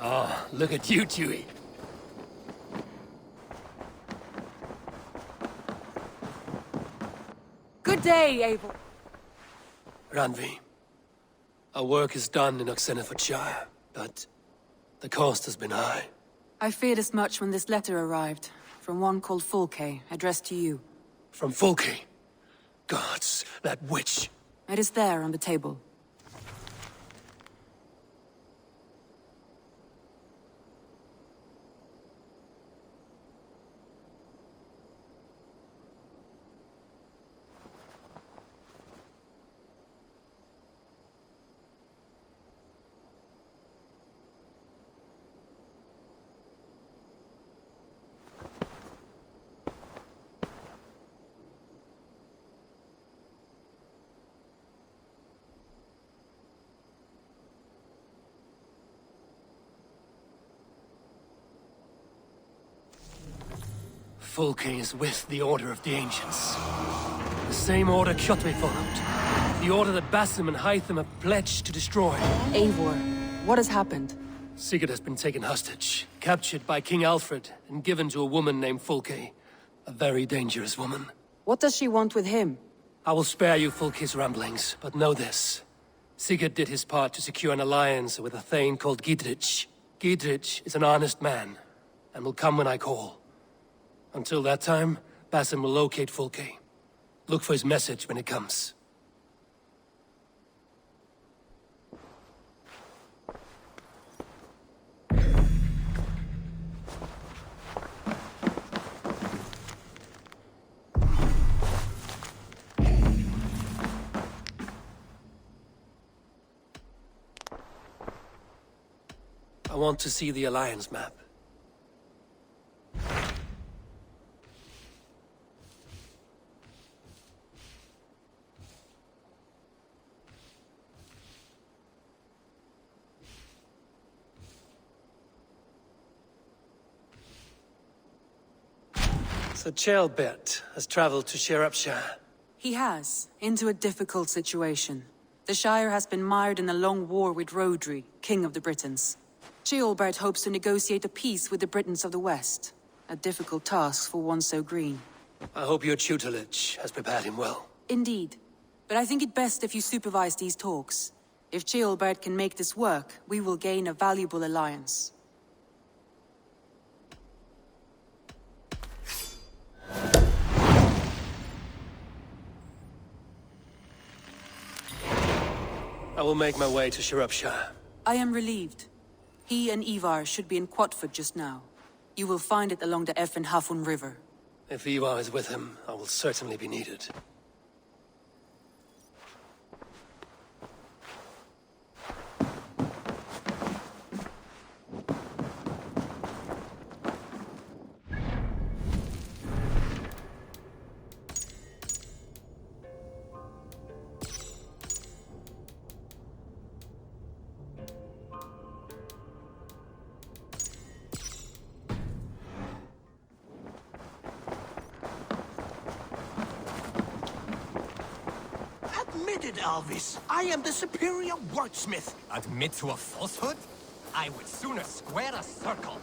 Oh, look at you, Chewie. Good day, Abel. Ranvi, our work is done in Oxenfordshire, but the cost has been high. I feared as much when this letter arrived, from one called Fulke, addressed to you. From Fulke? Gods, that witch. It is there on the table. Fulke is with the Order of the Ancients. The same order Kjotve followed. The order that Basim and Hytham have pledged to destroy. Eivor, what has happened? Sigurd has been taken hostage, captured by King Alfred, and given to a woman named Fulke. A very dangerous woman. What does she want with him? I will spare you Fulke's ramblings, but know this. Sigurd did his part to secure an alliance with a thane called Gidrich. Gidrich is an honest man, and will come when I call. Until that time, Basim will locate Fulke. Look for his message when it comes. I want to see the Alliance map. So Ceolbert has traveled to Shropshire. He has, into a difficult situation. The Shire has been mired in a long war with Rhodri, King of the Britons. Ceolbert hopes to negotiate a peace with the Britons of the West. A difficult task for one so green. I hope your tutelage has prepared him well. Indeed. But I think it best if you supervise these talks. If Ceolbert can make this work, we will gain a valuable alliance. I will make my way to Shropshire. I am relieved. He and Ivar should be in Quatford just now. You will find it along the Effen Hafun River. If Ivar is with him, I will certainly be needed. Admitted, Alvis. I am the superior wordsmith. Admit to a falsehood? I would sooner square a circle.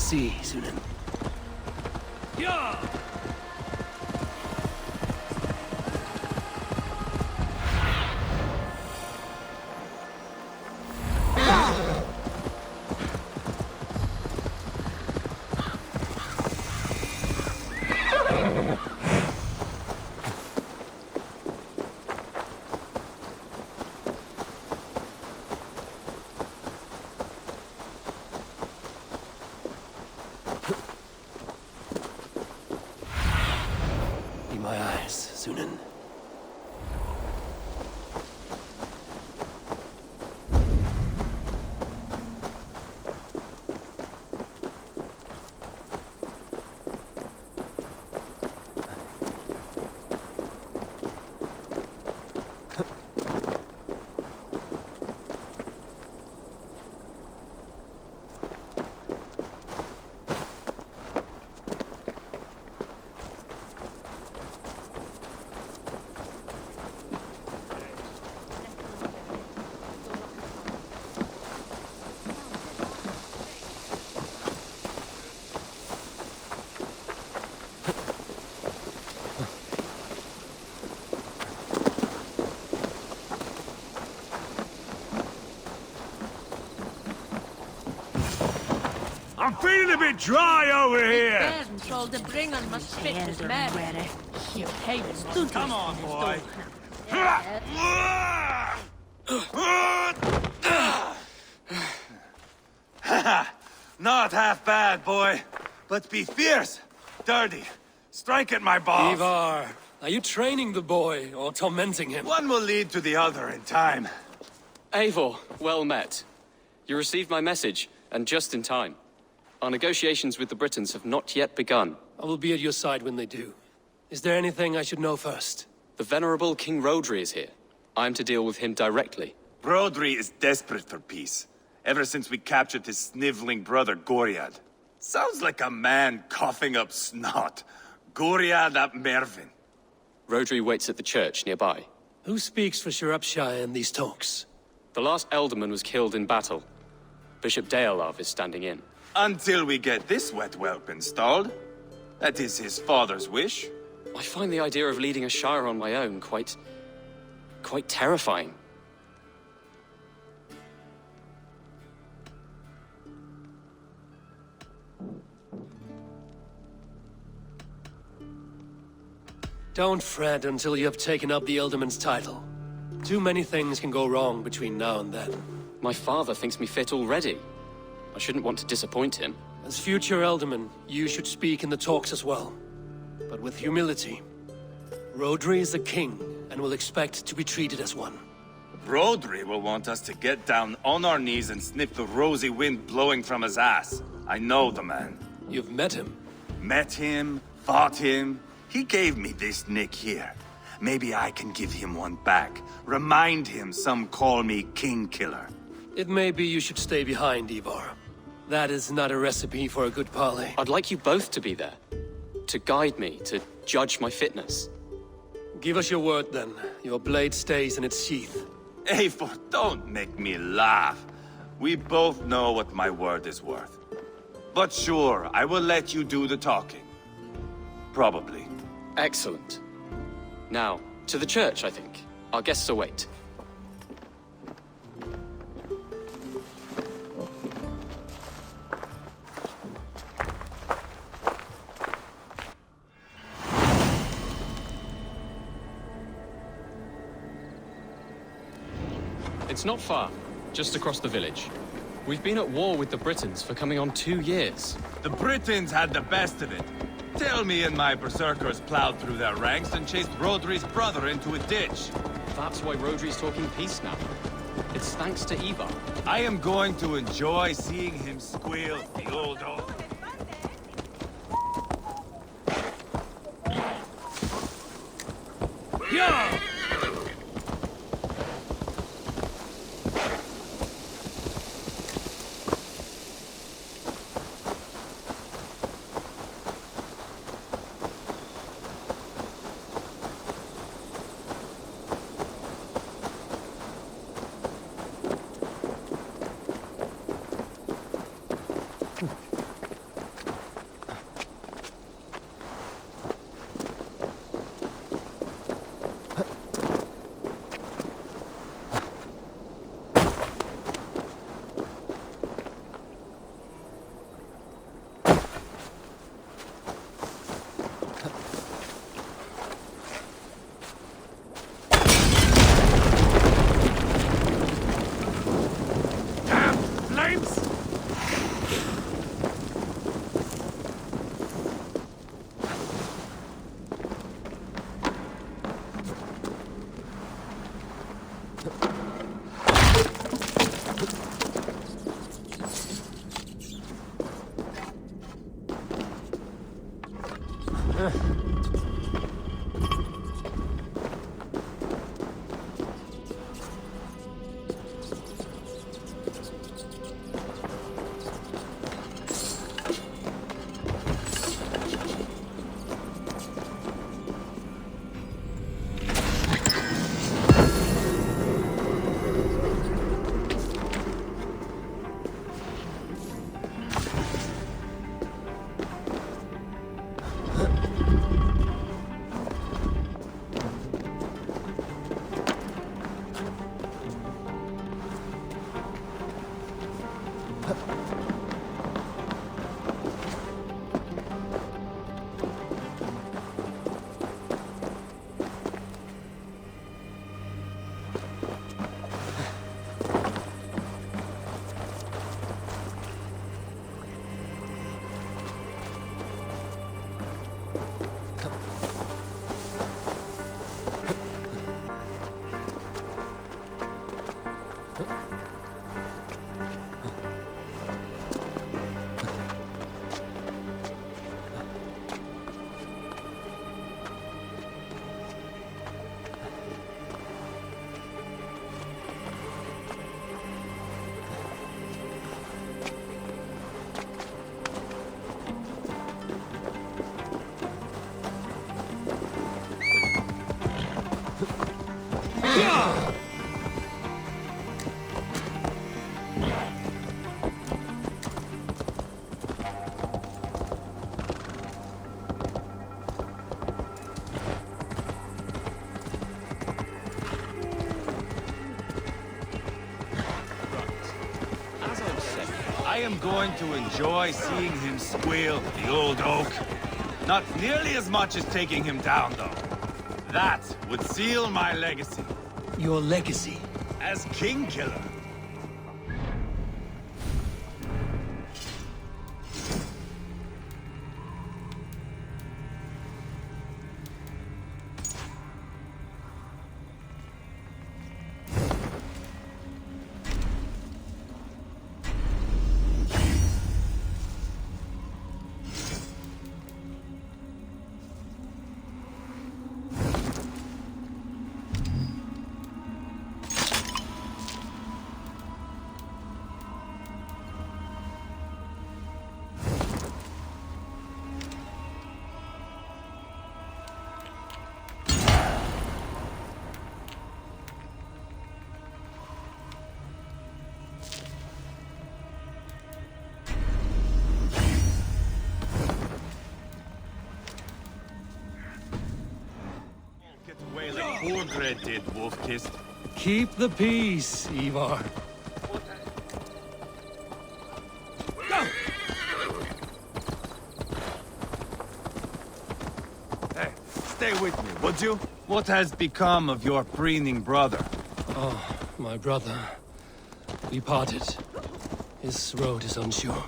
see, Sunan. Yeah! Be my eyes, Sunan. I'm feeling a bit dry over here! Bern told the bringer must spit his mare. Come on, boy. Not half bad, boy. But be fierce, dirty. Strike at my balls. Ivar, are you training the boy or tormenting him? One will lead to the other in time. Eivor, well met. You received my message, and just in time. Our negotiations with the Britons have not yet begun. I will be at your side when they do. Is there anything I should know first? The venerable King Rodri is here. I am to deal with him directly. Brodri is desperate for peace. Ever since we captured his sniveling brother, Goriad. Sounds like a man coughing up snot. Goriad ap Mervin. Rodri waits at the church nearby. Who speaks for Shropshire in these talks? The last Elderman was killed in battle. Bishop Deolav is standing in. Until we get this wet whelp installed. That is his father's wish. I find the idea of leading a shire on my own quite terrifying. Don't fret until you have taken up the Elderman's title. Too many things can go wrong between now and then. My father thinks me fit already. I shouldn't want to disappoint him. As future Elderman, you should speak in the talks as well. But with humility. Rodri is a king, and will expect to be treated as one. Brodri will want us to get down on our knees and sniff the rosy wind blowing from his ass. I know the man. You've met him. Met him, fought him. He gave me this nick here. Maybe I can give him one back. Remind him some call me King Killer. It may be you should stay behind, Ivar. That is not a recipe for a good parley. I'd like you both to be there. To guide me, to judge my fitness. Give us your word, then. Your blade stays in its sheath. Eivor, don't make me laugh. We both know what my word is worth. But sure, I will let you do the talking. Probably. Excellent. Now, to the church, I think. Our guests await. It's not far, just across the village. We've been at war with the Britons for coming on 2 years. The Britons had the best of it. Tell me and my berserkers plowed through their ranks and chased Rodri's brother into a ditch. That's why Rodri's talking peace now. It's thanks to Ivar. I am going to enjoy seeing him squeal, the old dog. Yeah! I am going to enjoy seeing him squeal, the old oak. Not nearly as much as taking him down, though. That would seal my legacy. Your legacy? As King Killer. Poor Gred did, Wolf-Kissed. Keep the peace, Ivar. Go! Hey, stay with me, would you? What has become of your preening brother? Oh, my brother. We parted. His road is unsure.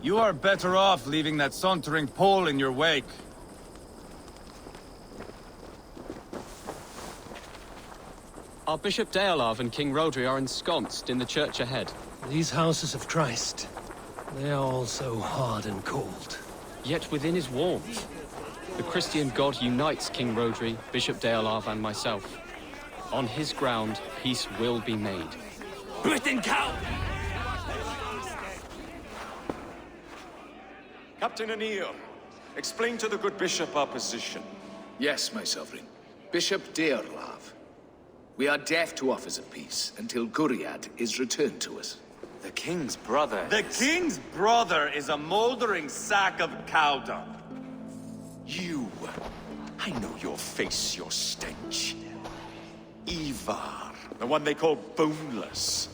You are better off leaving that sauntering Pole in your wake. Our Bishop Deolav and King Rodri are ensconced in the church ahead. These houses of Christ, they are all so hard and cold. Yet within his warmth, the Christian God unites King Rodri, Bishop Deolav, and myself. On his ground, peace will be made. Britain cow! Captain Anil, explain to the good bishop our position. Yes, my sovereign. Bishop Deolav. We are deaf to offers of peace until Guriad is returned to us. The king's brother The king's brother is a moldering sack of cow dung. You! I know your face, your stench. Ivar, the one they call boneless.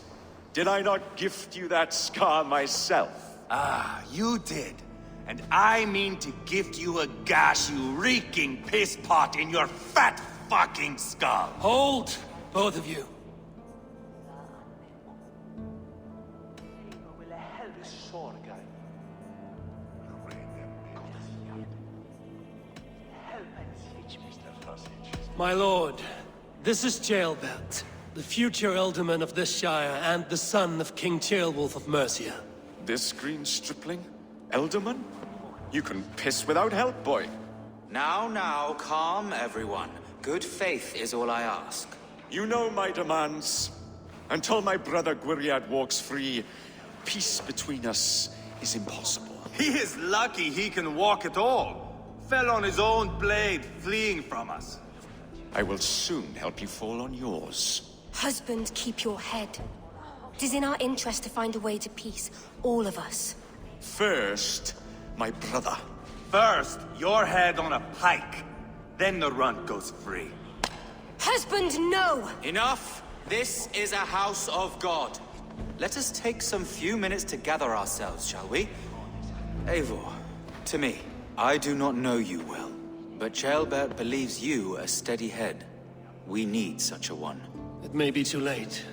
Did I not gift you that scar myself? Ah, you did. And I mean to gift you a gash, you reeking piss pot in your fat fucking skull. Hold! Both of you. My lord, this is Jailbelt, the future Ealdorman of this Shire and the son of King Ceolwulf of Mercia. This green stripling? Elderman? You can piss without help, boy. Now, calm everyone. Good faith is all I ask. You know my demands. Until my brother Gwiriad walks free, peace between us is impossible. He is lucky he can walk at all. Fell on his own blade, fleeing from us. I will soon help you fall on yours. Husband, keep your head. It is in our interest to find a way to peace, all of us. First, my brother. First, your head on a pike. Then the runt goes free. Husband, no! Enough! This is a house of God. Let us take some few minutes to gather ourselves, shall we? Eivor, to me, I do not know you well, but Ceolbert believes you a steady head. We need such a one. It may be too late.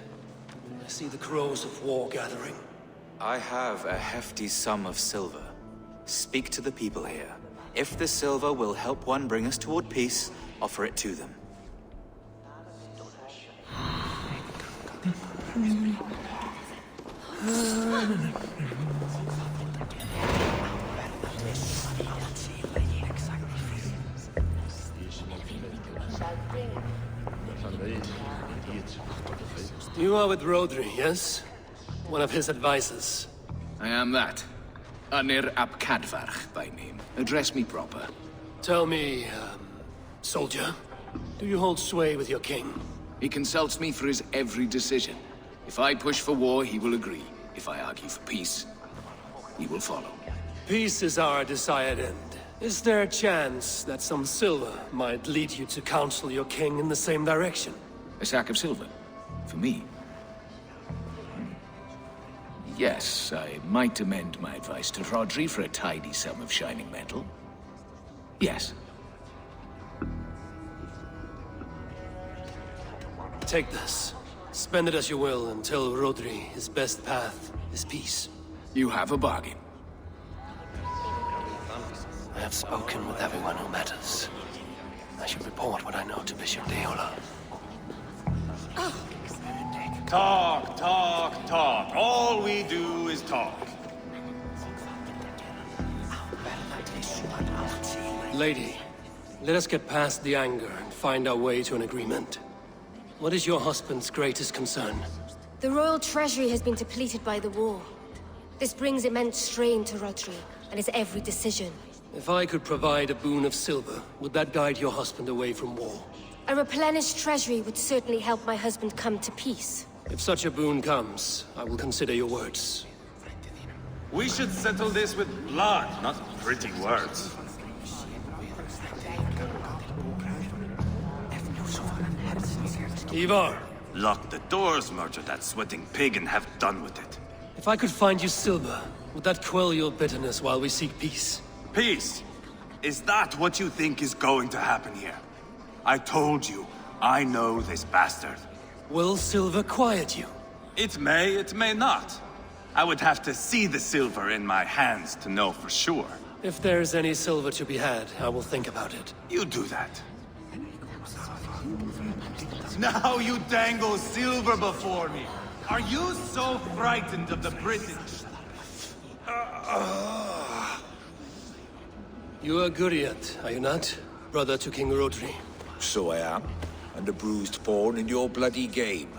I see the crows of war gathering. I have a hefty sum of silver. Speak to the people here. If the silver will help one bring us toward peace, offer it to them. You are with Rodri, yes? One of his advisors. I am that. Anir ap Cadfarch by name. Address me proper. Tell me, soldier, do you hold sway with your king? He consults me for his every decision. If I push for war, he will agree. If I argue for peace, he will follow. Peace is our desired end. Is there a chance that some silver might lead you to counsel your king in the same direction? A sack of silver? For me? Yes, I might amend my advice to Rodri for a tidy sum of shining metal. Yes. Take this. Spend it as you will until Rodri, his best path is peace. You have a bargain. I have spoken with everyone who matters. I should report what I know to Bishop Deola. Talk, talk, talk. All we do is talk. Lady, let us get past the anger and find our way to an agreement. What is your husband's greatest concern? The royal treasury has been depleted by the war. This brings immense strain to Rodri and his every decision. If I could provide a boon of silver, would that guide your husband away from war? A replenished treasury would certainly help my husband come to peace. If such a boon comes, I will consider your words. We should settle this with blood, not pretty words. Ivar! Lock the doors, murder that sweating pig, and have done with it. If I could find you silver, would that quell your bitterness while we seek peace? Peace? Is that what you think is going to happen here? I told you, I know this bastard. Will silver quiet you? It may not. I would have to see the silver in my hands to know for sure. If there's any silver to be had, I will think about it. You do that. Now you dangle silver before me. Are you so frightened of the British? You are Guriat, are you not? Brother to King Rodri. So I am, and a bruised pawn in your bloody game.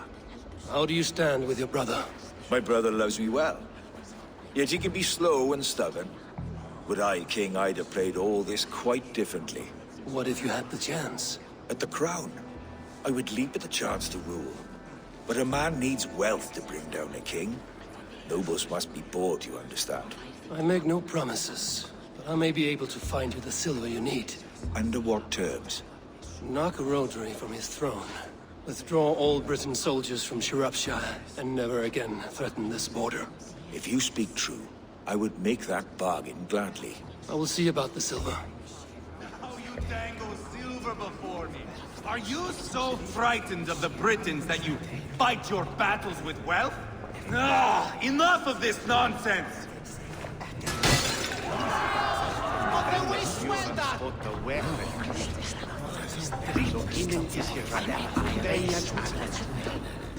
How do you stand with your brother? My brother loves me well. Yet he can be slow and stubborn. Were I king, I'd have played all this quite differently. What if you had the chance? At the crown, I would leap at the chance to rule. But a man needs wealth to bring down a king. Nobles must be bought, you understand. I make no promises, but I may be able to find you the silver you need. Under what terms? Knock Rodri from his throne. Withdraw all Britain soldiers from Shropshire, and never again threaten this border. If you speak true, I would make that bargain gladly. I will see about the silver. Now you dangle silver before me. Are you so frightened of the Britons that you fight your battles with wealth? Enough of this nonsense!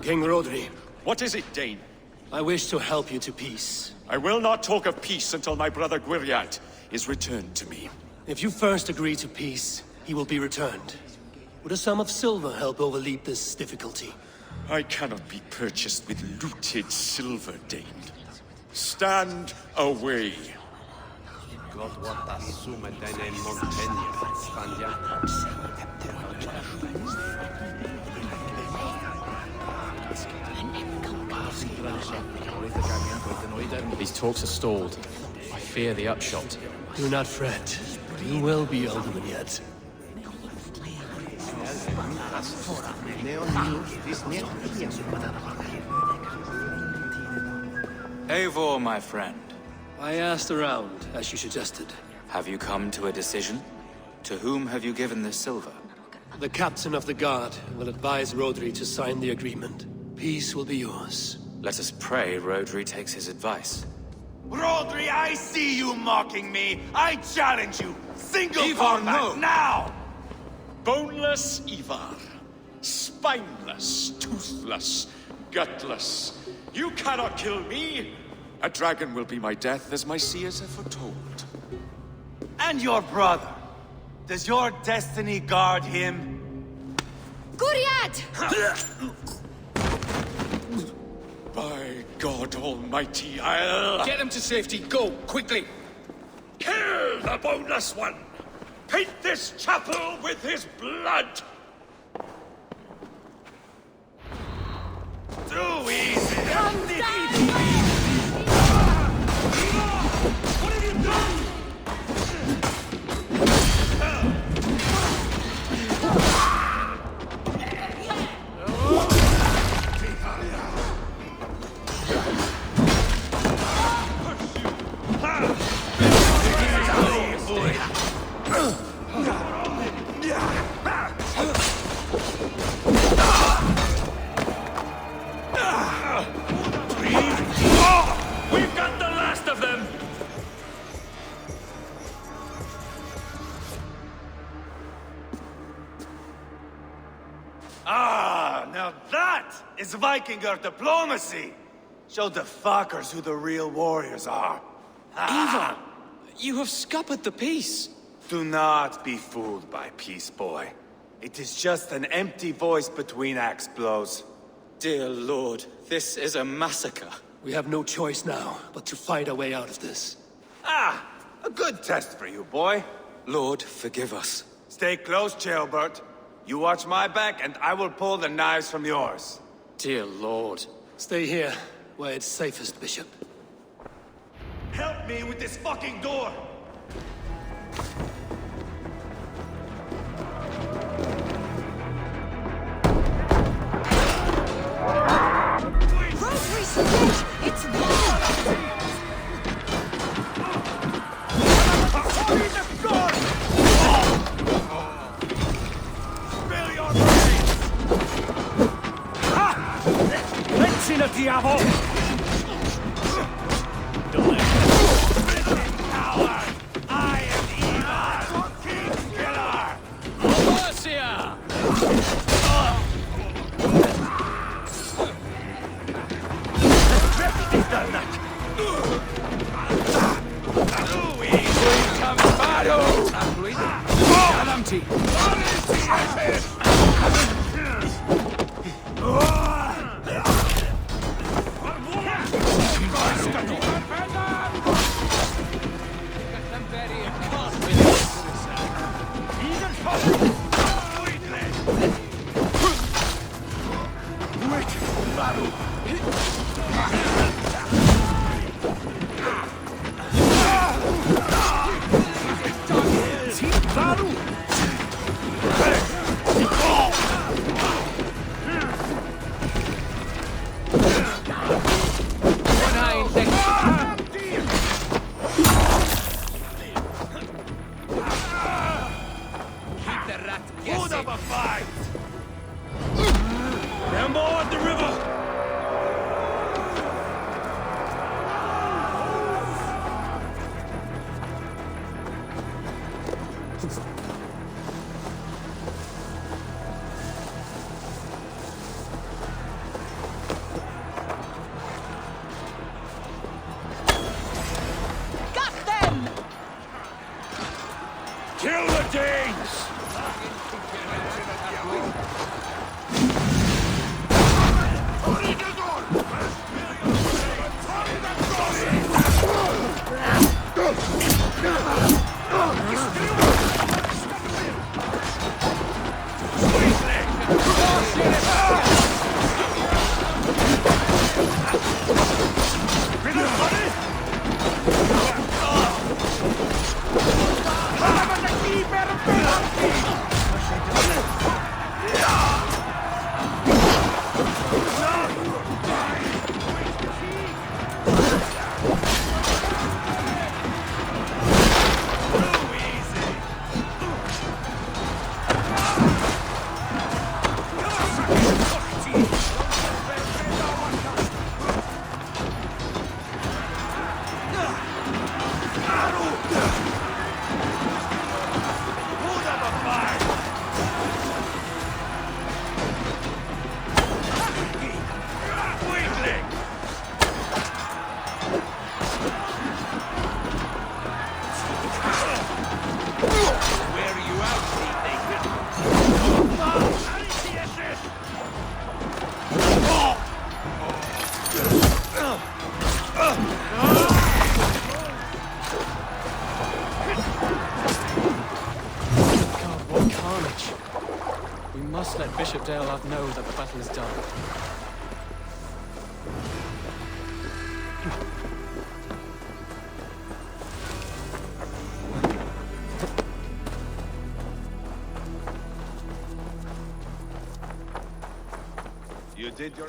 King Rodri, What is it, Dane? I wish to help you to peace. I will not talk of peace until my brother Gwiriad is returned to me. If you first agree to peace, he will be returned. Would a sum of silver help overleap this difficulty? I cannot be purchased with looted silver, Dane. Stand away. These talks are stalled. I fear the upshot. Do not fret. You will be Alderman yet. Eivor, my friend. I asked around, as you suggested. Have you come to a decision? To whom have you given this silver? The captain of the guard will advise Rodri to sign the agreement. Peace will be yours. Let us pray Rodri takes his advice. Rodri, I see you mocking me! I challenge you! Single Ivar, combat, no! now! Boneless Ivar. Spineless, toothless, gutless. You cannot kill me! A dragon will be my death, as my seers have foretold. And your brother. Does your destiny guard him? Guriad! By God Almighty, I'll... Get him to safety. Go, quickly. Kill the boneless one! Paint this chapel with his blood! Too easy! What have you done? Now that is Vikinger diplomacy! Show the fuckers who the real warriors are. Ivar! You have scuppered the peace! Do not be fooled by peace, boy. It is just an empty voice between axe blows. Dear Lord, this is a massacre. We have no choice now, but to find our way out of this. Ah! A good test for you, boy. Lord, forgive us. Stay close, Ceolbert. You watch my back, and I will pull the knives from yours. Dear Lord. Stay here, where it's safest, Bishop. Help me with this fucking door! Rosary's dead! It's war! Spill your brains! Let's in a diavolo! Coward! I am Ivar, King Killer! Mercia! Hold up a fight! They're more at the river! Got them! Kill the Danes! We must let Bishop Deolav know that the battle is done. You did your...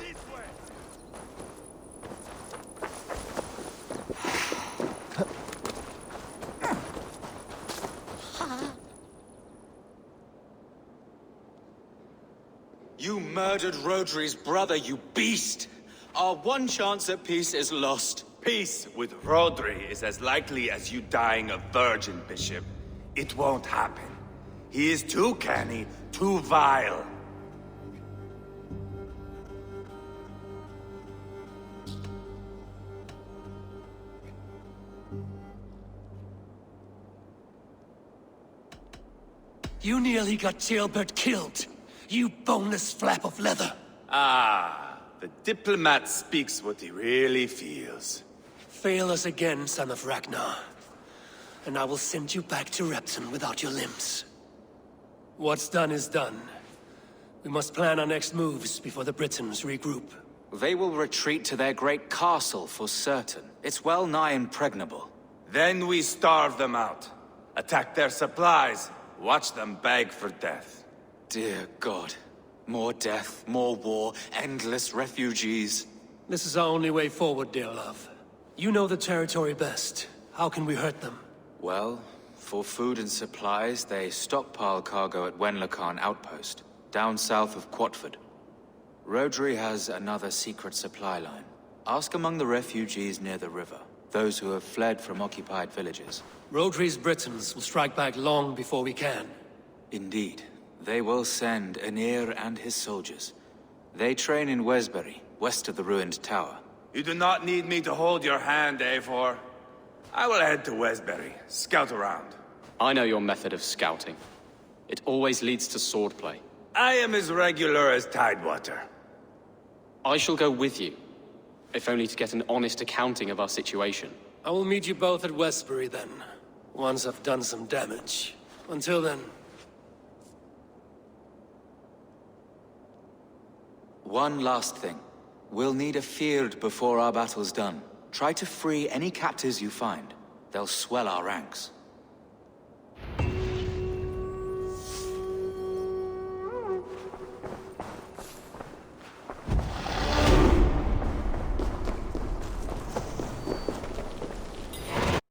You murdered Rodri's brother, you beast! Our one chance at peace is lost. Peace with Rodri is as likely as you dying a virgin, Bishop. It won't happen. He is too canny, too vile. You nearly got Jailbird killed. You boneless flap of leather. Ah, the diplomat speaks what he really feels. Fail us again, son of Ragnar. And I will send you back to Repton without your limbs. What's done is done. We must plan our next moves before the Britons regroup. They will retreat to their great castle for certain. It's well nigh impregnable. Then we starve them out. Attack their supplies. Watch them beg for death. Dear God. More death, more war, endless refugees. This is our only way forward, dear love. You know the territory best. How can we hurt them? Well, for food and supplies, they stockpile cargo at Wenlacan Outpost, down south of Quatford. Rodri has another secret supply line. Ask among the refugees near the river, those who have fled from occupied villages. Rodri's Britons will strike back long before we can. Indeed. They will send Aenir and his soldiers. They train in Wesbury, west of the ruined tower. You do not need me to hold your hand, Eivor. I will head to Wesbury, scout around. I know your method of scouting. It always leads to swordplay. I am as regular as Tidewater. I shall go with you, if only to get an honest accounting of our situation. I will meet you both at Westbury then, once I've done some damage. Until then... One last thing. We'll need a field before our battle's done. Try to free any captives you find. They'll swell our ranks.